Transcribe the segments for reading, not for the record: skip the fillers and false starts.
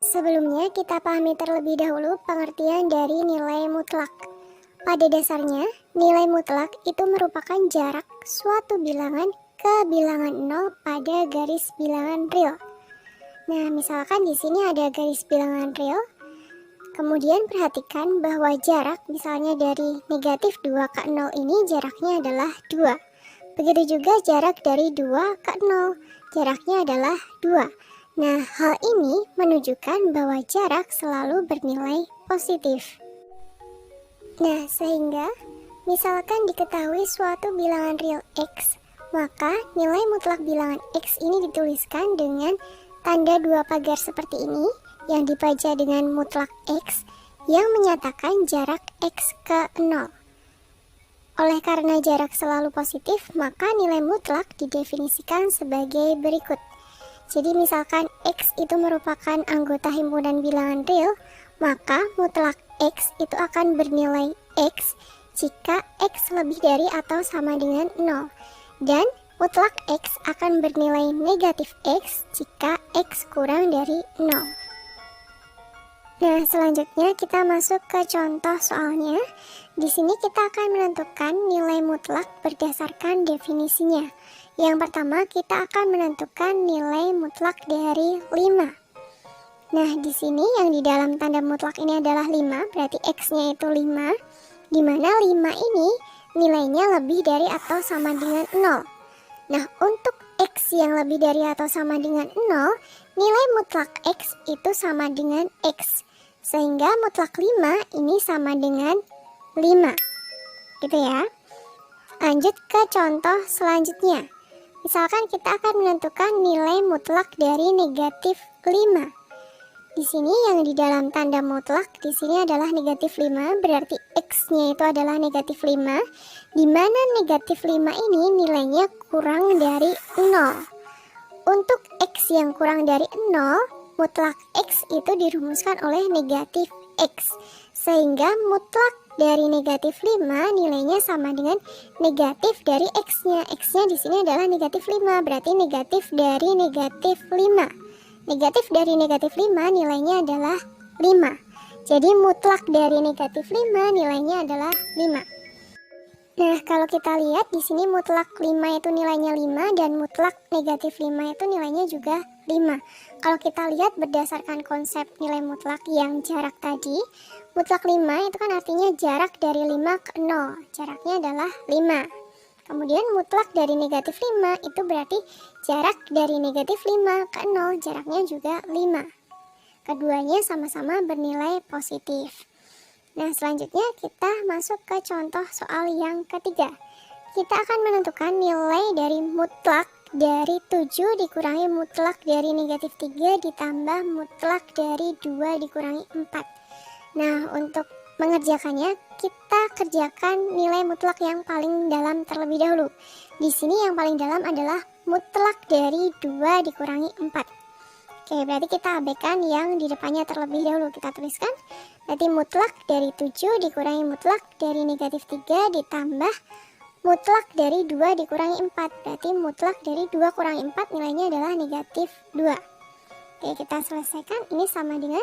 Sebelumnya kita pahami terlebih dahulu pengertian dari nilai mutlak. Pada dasarnya, nilai mutlak itu merupakan jarak suatu bilangan ke bilangan 0 pada garis bilangan real. Nah, misalkan di sini ada garis bilangan real. Kemudian perhatikan bahwa jarak misalnya dari negatif 2 ke 0 ini jaraknya adalah 2. Begitu juga jarak dari 2 ke 0, jaraknya adalah 2. Nah, hal ini menunjukkan bahwa jarak selalu bernilai positif. Nah, sehingga misalkan diketahui suatu bilangan real X, maka nilai mutlak bilangan X ini dituliskan dengan tanda dua pagar seperti ini yang dibaca dengan mutlak X yang menyatakan jarak X ke 0. Oleh karena jarak selalu positif, maka nilai mutlak didefinisikan sebagai berikut. Jadi misalkan X itu merupakan anggota himpunan bilangan real, maka mutlak X itu akan bernilai X jika X lebih dari atau sama dengan 0. Dan mutlak X akan bernilai negatif X jika X kurang dari 0. Nah, selanjutnya kita masuk ke contoh soalnya. Di sini kita akan menentukan nilai mutlak berdasarkan definisinya. Yang pertama, kita akan menentukan nilai mutlak dari 5. Nah, di sini yang di dalam tanda mutlak ini adalah 5, berarti X-nya itu 5, di mana 5 ini nilainya lebih dari atau sama dengan 0. Nah, untuk X yang lebih dari atau sama dengan 0, nilai mutlak X itu sama dengan X. Sehingga mutlak 5 ini sama dengan 5. Gitu ya. Lanjut ke contoh selanjutnya. Misalkan kita akan menentukan nilai mutlak dari negatif 5. Di sini yang di dalam tanda mutlak di sini adalah negatif 5, berarti X-nya itu adalah negatif 5, di mana negatif 5 ini nilainya kurang dari 0. Untuk X yang kurang dari 0, mutlak X itu dirumuskan oleh negatif X, sehingga mutlak dari negatif 5 nilainya sama dengan negatif dari X-nya. X-nya di sini adalah negatif 5, berarti negatif dari negatif 5. Negatif dari negatif 5 nilainya adalah 5. Jadi mutlak dari negatif 5 nilainya adalah 5. Nah, kalau kita lihat di sini mutlak 5 itu nilainya 5 dan mutlak negatif 5 itu nilainya juga 5. Kalau kita lihat berdasarkan konsep nilai mutlak yang jarak tadi, mutlak 5 itu kan artinya jarak dari 5 ke 0. Jaraknya adalah 5. Kemudian mutlak dari negatif 5 itu berarti jarak dari negatif 5 ke 0. Jaraknya juga 5. Keduanya sama-sama bernilai positif. Nah, selanjutnya kita masuk ke contoh soal yang ketiga. Kita akan menentukan nilai dari mutlak dari 7 dikurangi mutlak dari negatif 3 ditambah mutlak dari 2 dikurangi 4. Nah, untuk mengerjakannya, kita kerjakan nilai mutlak yang paling dalam terlebih dahulu. Di sini yang paling dalam adalah mutlak dari 2 dikurangi 4. Oke, berarti kita abaikan yang di depannya terlebih dahulu. Kita tuliskan, berarti mutlak dari 7 dikurangi mutlak dari negatif 3 ditambah mutlak dari 2 dikurangi 4. Berarti mutlak dari 2 kurangi 4 nilainya adalah negatif 2. Oke, kita selesaikan. Ini sama dengan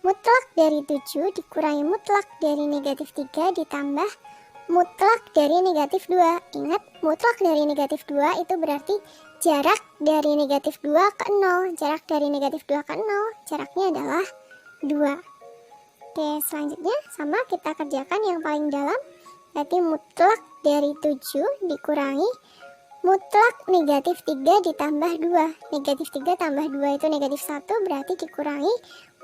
mutlak dari 7 dikurangi mutlak dari negatif 3 ditambah mutlak dari negatif 2. Ingat, mutlak dari negatif 2 itu berarti jarak dari negatif 2 ke 0. Jarak dari negatif 2 ke 0, jaraknya adalah 2. Oke, selanjutnya sama kita kerjakan yang paling dalam. Berarti mutlak dari 7 dikurangi mutlak negatif 3 ditambah 2. Negatif 3 tambah 2 itu negatif 1, berarti dikurangi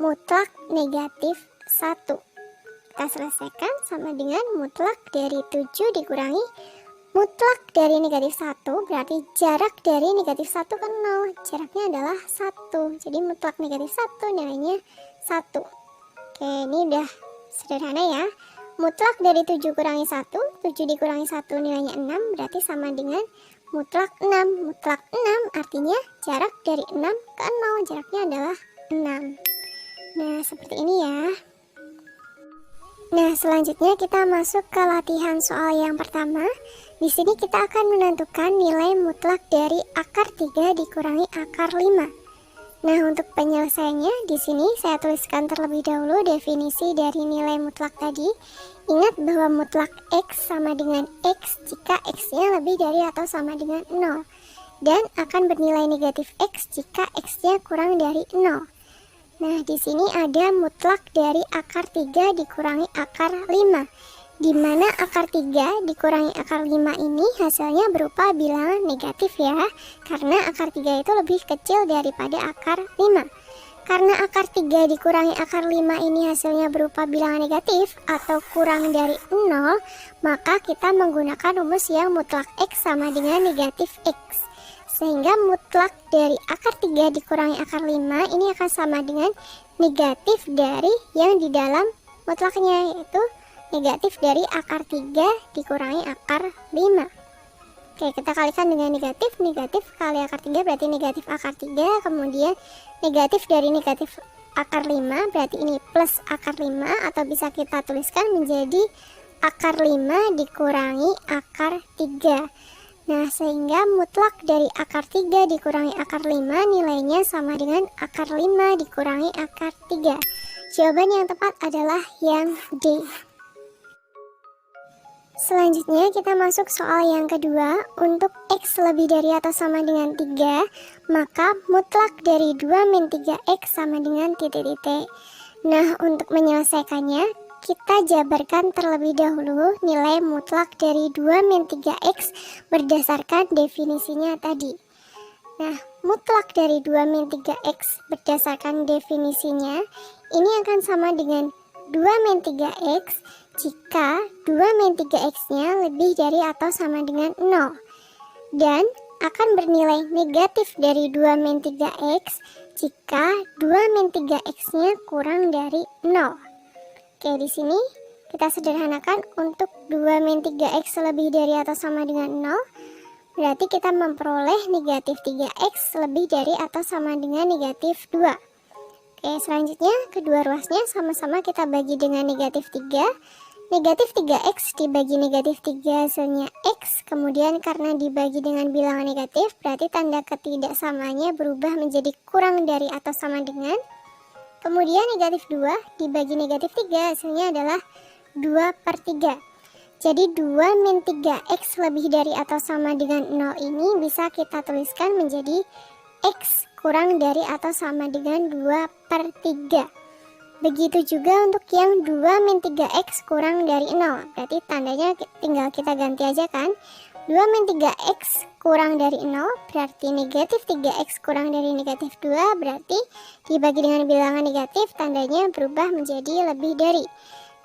mutlak negatif 1. Kita selesaikan sama dengan mutlak dari 7 dikurangi mutlak dari negatif 1, berarti jarak dari negatif 1 ke 0. Jaraknya adalah 1. Jadi mutlak negatif 1 nilainya 1. Oke, ini udah sederhana ya. Mutlak dari 7 kurangi 1, 7 dikurangi 1 nilainya 6, berarti sama dengan mutlak 6. Mutlak 6 artinya jarak dari 6 ke 0. Jaraknya adalah 6. Nah, seperti ini ya. Nah, selanjutnya kita masuk ke latihan soal yang pertama. Di sini kita akan menentukan nilai mutlak dari akar 3 dikurangi akar 5. Nah, untuk penyelesaiannya di sini saya tuliskan terlebih dahulu definisi dari nilai mutlak tadi. Ingat bahwa mutlak X sama dengan X jika X-nya lebih dari atau sama dengan 0. Dan akan bernilai negatif X jika X-nya kurang dari 0. Nah, di sini ada mutlak dari akar 3 dikurangi akar 5. Di mana akar 3 dikurangi akar 5 ini hasilnya berupa bilangan negatif ya. Karena akar 3 itu lebih kecil daripada akar 5. Karena akar 3 dikurangi akar 5 ini hasilnya berupa bilangan negatif atau kurang dari 0, maka kita menggunakan rumus yang mutlak X sama dengan negatif X. Sehingga mutlak dari akar 3 dikurangi akar 5 ini akan sama dengan negatif dari yang di dalam mutlaknya, yaitu negatif dari akar 3 dikurangi akar 5. Oke, kita kalikan dengan negatif. Negatif kali akar 3 berarti negatif akar 3. Kemudian negatif dari negatif akar 5 berarti ini plus akar 5. Atau bisa kita tuliskan menjadi akar 5 dikurangi akar 3. Nah, sehingga mutlak dari akar 3 dikurangi akar 5 nilainya sama dengan akar 5 dikurangi akar 3. Jawaban yang tepat adalah yang D. Selanjutnya kita masuk soal yang kedua. Untuk X lebih dari atau sama dengan 3, maka mutlak dari 2 min 3X sama dengan titik-titik. Nah, untuk menyelesaikannya kita jabarkan terlebih dahulu nilai mutlak dari 2 min 3X berdasarkan definisinya tadi. Nah, mutlak dari 2 min 3X berdasarkan definisinya ini akan sama dengan 2 min 3X jika 2 min 3X-nya lebih dari atau sama dengan 0. Dan akan bernilai negatif dari 2 min 3X jika 2 min 3X-nya kurang dari 0. Oke, di sini kita sederhanakan untuk 2 min 3X lebih dari atau sama dengan 0. Berarti kita memperoleh negatif 3X lebih dari atau sama dengan negatif 2. Oke, selanjutnya kedua ruasnya sama-sama kita bagi dengan negatif 3. Negatif 3X dibagi negatif 3 hasilnya X. Kemudian karena dibagi dengan bilangan negatif, berarti tanda ketidaksamanya berubah menjadi kurang dari atau sama dengan. Kemudian negatif 2 dibagi negatif 3 hasilnya adalah 2/3. Jadi 2 min 3X lebih dari atau sama dengan 0 ini bisa kita tuliskan menjadi X kurang dari atau sama dengan 2/3. Begitu juga untuk yang 2 min 3X kurang dari 0. Berarti tandanya tinggal kita ganti aja kan. 2 min 3X kurang dari 0 berarti negatif 3X kurang dari negatif 2. Berarti dibagi dengan bilangan negatif tandanya berubah menjadi lebih dari.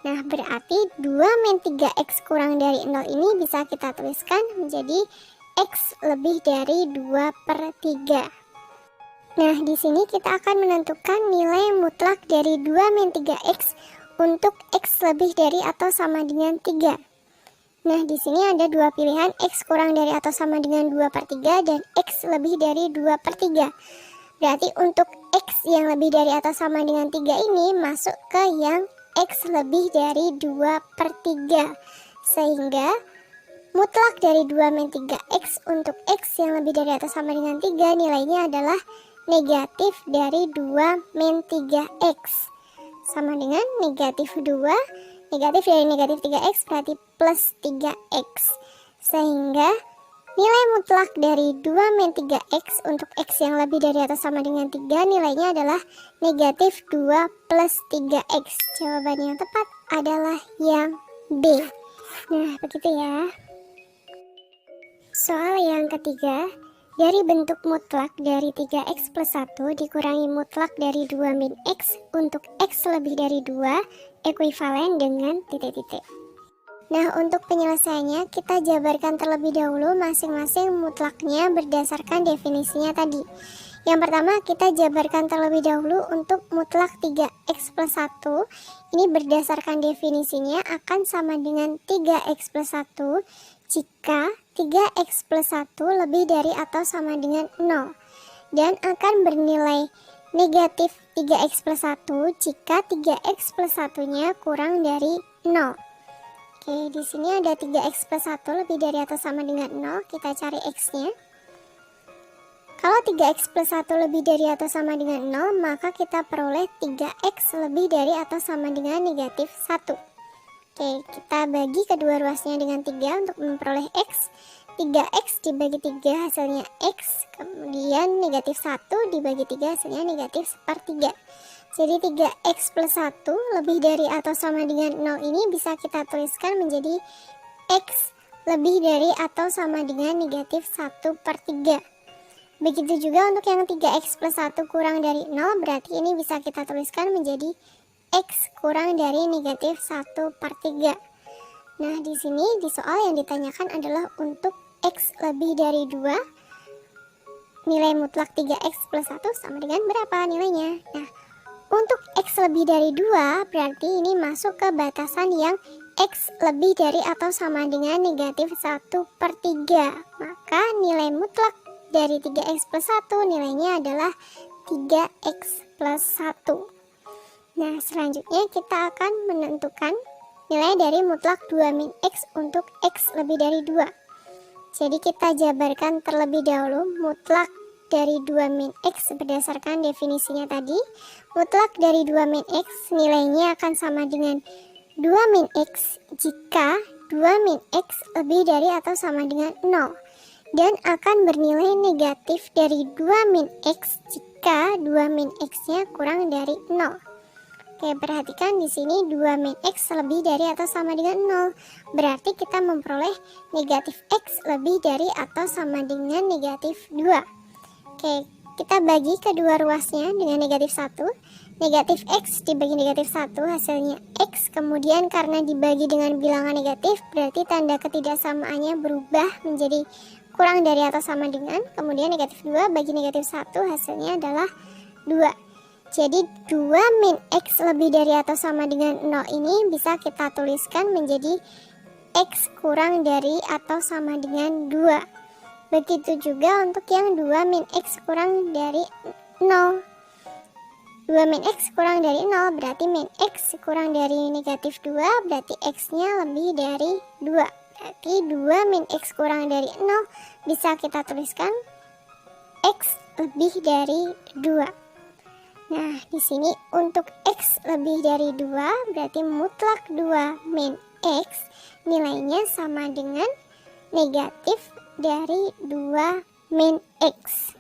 Nah, berarti 2 min 3X kurang dari 0 ini bisa kita tuliskan menjadi X lebih dari 2/3. Nah, di sini kita akan menentukan nilai mutlak dari 2 min 3X untuk X lebih dari atau sama dengan 3. Nah, di sini ada dua pilihan, X kurang dari atau sama dengan 2/3 dan X lebih dari 2/3. Berarti untuk X yang lebih dari atau sama dengan 3 ini masuk ke yang X lebih dari 2/3. Sehingga mutlak dari 2 min 3X untuk X yang lebih dari atau sama dengan 3 nilainya adalah negatif dari 2 min 3X. Sama dengan negatif 2, negatif dari negatif 3X berarti plus 3X. Sehingga nilai mutlak dari 2 min 3X untuk X yang lebih dari atau sama dengan 3 nilainya adalah negatif 2 plus 3X. Jawaban yang tepat adalah yang B. Nah, begitu ya. Soal yang ketiga. Dari bentuk mutlak dari 3X plus 1 dikurangi mutlak dari 2 min X untuk X lebih dari 2 ekuivalen dengan titik-titik. Nah, untuk penyelesaiannya kita jabarkan terlebih dahulu masing-masing mutlaknya berdasarkan definisinya tadi. Yang pertama kita jabarkan terlebih dahulu untuk mutlak 3X plus 1. Ini berdasarkan definisinya akan sama dengan 3X plus 1 jika 3X plus 1 lebih dari atau sama dengan 0. Dan akan bernilai negatif 3X plus 1 jika 3X plus 1-nya kurang dari 0. Oke, di sini ada 3X plus 1 lebih dari atau sama dengan 0. Kita cari X-nya. Kalau 3x plus 1 lebih dari atau sama dengan 0, maka kita peroleh 3x lebih dari atau sama dengan negatif 1. Oke, kita bagi kedua ruasnya dengan 3 untuk memperoleh x. 3x dibagi 3 hasilnya x, kemudian negatif 1 dibagi 3 hasilnya negatif sepertiga. Jadi 3x plus 1 lebih dari atau sama dengan 0 ini bisa kita tuliskan menjadi x lebih dari atau sama dengan negatif 1/3. Begitu juga untuk yang 3x plus 1 kurang dari 0, berarti ini bisa kita tuliskan menjadi x kurang dari negatif 1/3. Nah, di sini di soal yang ditanyakan adalah untuk x lebih dari 2, nilai mutlak 3x plus 1 sama dengan berapa nilainya? Nah, untuk x lebih dari 2 berarti ini masuk ke batasan yang x lebih dari atau sama dengan negatif 1/3. Maka nilai mutlak dari 3x plus 1 nilainya adalah 3x plus 1. Nah, selanjutnya kita akan menentukan nilai dari mutlak 2 min x untuk x lebih dari 2. Jadi kita jabarkan terlebih dahulu mutlak dari 2 min x berdasarkan definisinya tadi. Mutlak dari 2 min x nilainya akan sama dengan 2 min x jika 2 min x lebih dari atau sama dengan 0. Dan akan bernilai negatif dari 2 min x jika 2 min x-nya kurang dari 0. Oke, perhatikan di sini 2 min x lebih dari atau sama dengan 0. Berarti kita memperoleh negatif x lebih dari atau sama dengan negatif 2. Oke, kita bagi kedua ruasnya dengan negatif 1. Negatif x dibagi negatif 1 hasilnya x. Kemudian karena dibagi dengan bilangan negatif, berarti tanda ketidaksamaannya berubah menjadi kurang dari atau sama dengan, kemudian negatif 2 bagi negatif 1 hasilnya adalah 2. Jadi 2 min x lebih dari atau sama dengan 0 ini bisa kita tuliskan menjadi x kurang dari atau sama dengan 2. Begitu juga untuk yang 2 min x kurang dari 0. 2 min x kurang dari 0 berarti min x kurang dari negatif 2, berarti x-nya lebih dari 2. Berarti 2 min x kurang dari 0 bisa kita tuliskan x lebih dari 2. Nah, di sini untuk x lebih dari 2 berarti mutlak 2 min x nilainya sama dengan negatif dari 2 min x.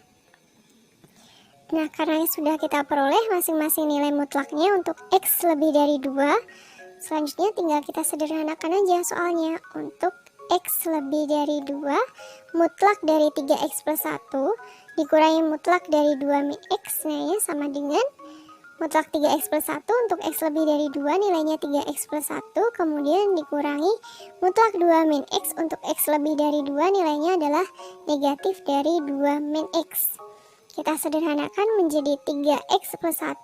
Nah, karena sudah kita peroleh masing-masing nilai mutlaknya untuk x lebih dari 2, selanjutnya tinggal kita sederhanakan aja soalnya. Untuk x lebih dari 2, mutlak dari 3x plus 1 dikurangi mutlak dari 2 min x nilainya sama dengan mutlak 3x plus 1 untuk x lebih dari 2 nilainya 3x plus 1, kemudian dikurangi mutlak 2 min x untuk x lebih dari 2 nilainya adalah negatif dari 2 min x. Kita sederhanakan menjadi 3x plus 1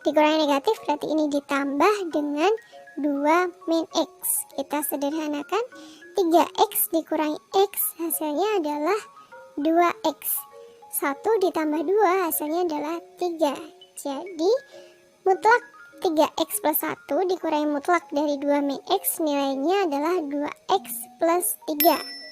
dikurangi negatif, berarti ini ditambah dengan 2 min x. Kita sederhanakan 3x dikurangi x hasilnya adalah 2x. 1 ditambah 2 hasilnya adalah 3. Jadi mutlak 3x plus 1 dikurangi mutlak dari 2 min x nilainya adalah 2x plus 3.